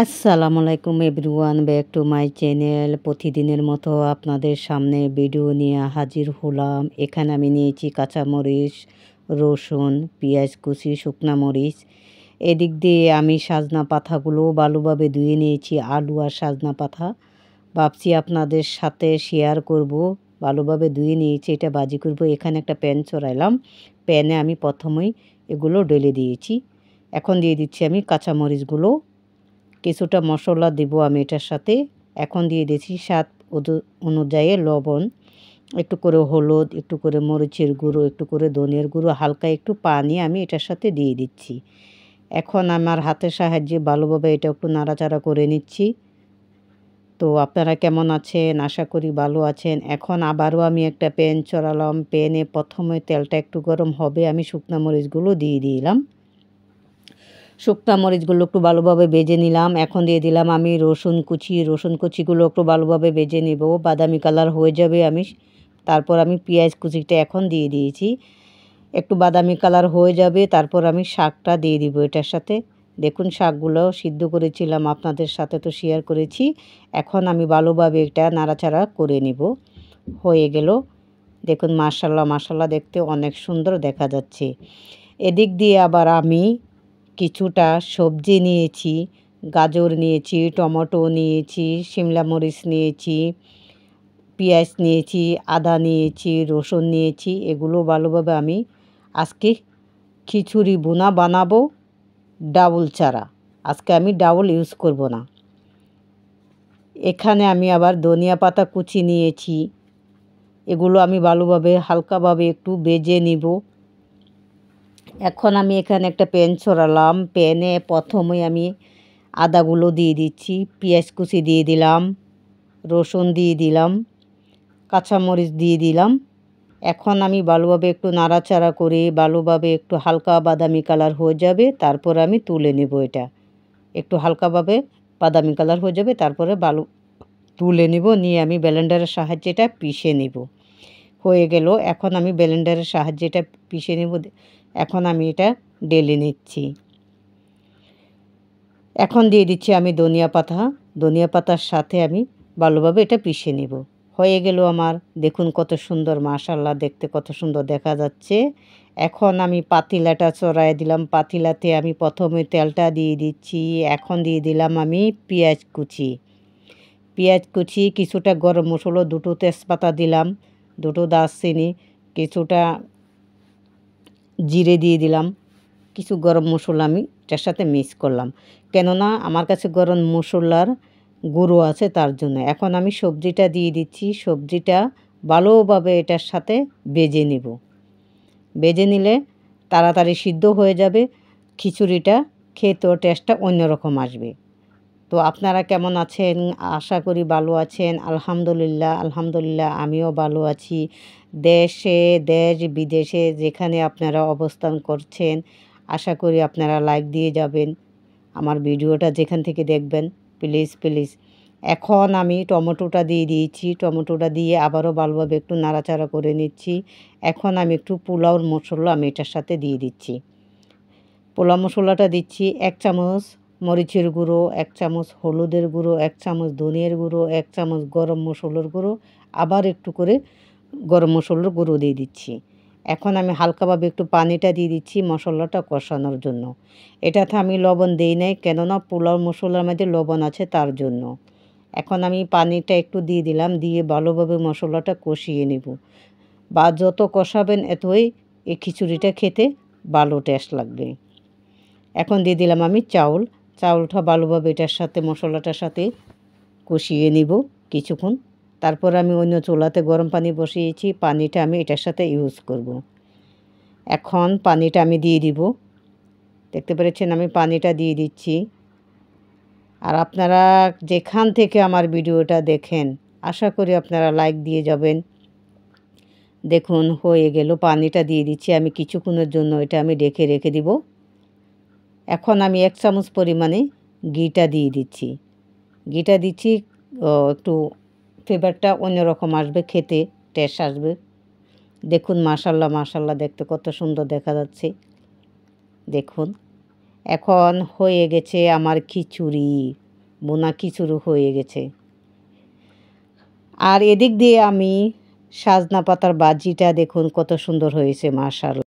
আসসালামু আলাইকুম everyone, back to my channel. প্রতিদিনের মতো আপনাদের সামনে ভিডিও নিয়ে হাজির হলাম। এখানে আমি নিয়েছি কাঁচামরিচ, রসুন, পেঁয়াজ কুচি, শুকনা মরিচ। এদিক দিয়ে আমি সাজনা পাতাগুলো ভালোভাবে ধুয়ে নিয়েছি, আলু আর সাজনা পাতা। ভাবছি আপনাদের সাথে শেয়ার করব। ভালোভাবে ধুয়ে নিয়েছি, এটা ভাজি করব। এখানে একটা প্যান চড়াইলাম, প্যানে আমি প্রথমেই এগুলো ঢেলে দিয়েছি। এখন দিয়ে দিচ্ছি আমি কাঁচামরিচগুলো, কিছুটা মশলা দিব আমি এটার সাথে। এখন দিয়ে দিচ্ছি স্বাদ অনুযায়ী লবণ, একটু করে হলুদ, একটু করে মরিচের গুঁড়ো, একটু করে ধনিয়ার গুঁড়ো, হালকা একটু পানি আমি এটার সাথে দিয়ে দিচ্ছি। এখন আমার হাতের সাহায্যে ভালোভাবে এটা একটু নাড়াচাড়া করে নিচ্ছি। তো আপনারা কেমন আছেন? আশা করি ভালো আছেন। এখন আবারও আমি একটা প্যান চড়ালাম, প্যানে প্রথমে তেলটা একটু গরম হবে, আমি শুকনো মরিচগুলো দিয়ে দিলাম। শুকনা মরিচগুলো একটু ভালোভাবে ভেজে নিলাম। এখন দিয়ে দিলাম আমি রসুন কুচিগুলো একটু ভালোভাবে ভেজে নেব, বাদামি কালার হয়ে যাবে। তারপর আমি পেঁয়াজ কুচিটা এখন দিয়ে দিয়েছি, একটু বাদামি কালার হয়ে যাবে। তারপর আমি শাকটা দিয়ে দিব এটার সাথে। দেখুন শাকগুলো সিদ্ধ করেছিলাম, আপনাদের সাথে তো শেয়ার করেছি। এখন আমি ভালোভাবে এটা নাড়াচাড়া করে নেব। হয়ে গেল, দেখুন মাশাল্লাহ দেখতে অনেক সুন্দর দেখা যাচ্ছে। এদিক দিয়ে আবার আমি কিছুটা সবজি নিয়েছি, গাজর নিয়েছি, টমেটো নিয়েছি, শিমলা মরিচ নিয়েছি, পেঁয়াজ নিয়েছি, আদা নিয়েছি, রসুন নিয়েছি। এগুলো ভালোভাবে আমি আজকে খিচুড়ি বোনা বানাবো, ডাউল ছাড়া। আজকে আমি ডাউল ইউজ করব না। এখানে আমি আবার ধনিয়া পাতা কুচি নিয়েছি, এগুলো আমি ভালোভাবে হালকাভাবে একটু ভেজে নিব। এখন আমি এখানে একটা প্যান ছড়ালাম, প্যানে প্রথমে আমি আদাগুলো দিয়ে দিচ্ছি, পেঁয়াজ কুচি দিয়ে দিলাম, রসুন দিয়ে দিলাম, কাঁচামরিচ দিয়ে দিলাম। এখন আমি ভালোভাবে একটু নাড়াচাড়া করে ভালোভাবে একটু হালকা বাদামি কালার হয়ে যাবে, তারপর আমি তুলে নেব। এটা একটু হালকাভাবে বাদামি কালার হয়ে যাবে, তারপরে তুলে নেব, নিয়ে আমি ব্লেন্ডারের সাহায্যে এটা পিষে নেব। হয়ে গেল, এখন আমি ব্লেন্ডারের সাহায্যে এটা পিষে নেব। এখন আমি এটা ঢেলে নিচ্ছি। এখন দিয়ে দিচ্ছি আমি ধনিয়া পাতার সাথে আমি ভালোভাবে এটা পিষে নেব। হয়ে গেল আমার, দেখুন কত সুন্দর, মাশাআল্লাহ দেখতে কত সুন্দর দেখা যাচ্ছে। এখন আমি পাতিলাটা চড়াই দিলাম, পাতিলাতে আমি প্রথমে তেলটা দিয়ে দিচ্ছি। এখন দিয়ে দিলাম আমি পেঁয়াজ কুচি, কিছুটা গরম মশলা, দুটো তেজপাতা দিলাম, দুটো দারচিনি, কিছুটা জিরে দিয়ে দিলাম, কিছু গরম মশলা আমি এটার সাথে মিক্স করলাম, কেননা আমার কাছে গরম মশলার গুঁড়ো আছে তার জন্য। এখন আমি সবজিটা দিয়ে দিচ্ছি, সবজিটা ভালোভাবে এটার সাথে ভেজে নেব। ভেজে নিলে তাড়াতাড়ি সিদ্ধ হয়ে যাবে, খিচুড়িটা খেতেও টেস্টটা অন্যরকম আসবে। তো আপনারা কেমন আছেন? আশা করি ভালো আছেন। আলহামদুলিল্লাহ আমিও ভালো আছি। দেশ বিদেশে যেখানে আপনারা অবস্থান করছেন, আশা করি আপনারা লাইক দিয়ে যাবেন আমার ভিডিওটা যেখান থেকে দেখবেন। প্লিজ। এখন আমি টমেটোটা দিয়ে দিয়েছি, টমেটোটা দিয়ে আবারও ভালোভাবে একটু নাড়াচাড়া করে নিচ্ছি। এখন আমি একটু পোলাওর মশলা আমি এটার সাথে দিয়ে দিচ্ছি। পোলাও মশলাটা দিচ্ছি 1 চামচ মরিচের গুঁড়ো, 1 চামচ হলুদের গুঁড়ো, 1 চামচ ধনিয়ার গুঁড়ো, 1 চামচ গরম মশলার গুঁড়ো, আবার একটু করে গরম মশলার গুঁড়ো দিয়ে দিচ্ছি। এখন আমি হালকাভাবে একটু পানিটা দিয়ে দিচ্ছি মশলাটা কষানোর জন্য। এটাতে আমি লবণ দেই নাই, কেননা পোলাও মশলার মধ্যে লবণ আছে তার জন্য। এখন আমি পানিটা একটু দিয়ে দিলাম, দিয়ে ভালোভাবে মশলাটা কষিয়ে নেব। বা যত কষাবেন এতই এই খিচুড়িটা খেতে ভালো টেস্ট লাগবে। এখন দিয়ে দিলাম আমি চাউলটা ভালোভাবে এটার সাথে মশলাটার সাথে কষিয়ে নিব কিছুক্ষণ। তারপর আমি অন্য চুলাতে গরম পানি বসিয়েছি, পানিটা আমি এটার সাথে ইউজ করব। এখন পানিটা আমি দিয়ে দিব, দেখতে পেরেছেন আমি পানিটা দিয়ে দিচ্ছি। আর আপনারা যেখান থেকে আমার ভিডিওটা দেখেন, আশা করি আপনারা লাইক দিয়ে যাবেন। দেখুন হয়ে গেল, পানিটা দিয়ে দিচ্ছি আমি কিছুক্ষণের জন্য, এটা আমি রেখে দিব। এখন আমি 1 চামচ পরিমাণে ঘিটা দিয়ে দিচ্ছি। একটু ফ্লেভারটা অন্যরকম আসবে, খেতে টেস্ট আসবে। দেখুন মাশাল্লাহ দেখতে কত সুন্দর দেখা যাচ্ছে। দেখুন এখন হয়ে গেছে আমার খিচুড়ি। বোনা খিচুড়ি হয়ে গেছে। আর এদিক দিয়ে আমি সাজনা পাতার ভাজিটা দেখুন কত সুন্দর হয়েছে মাশাআল্লাহ।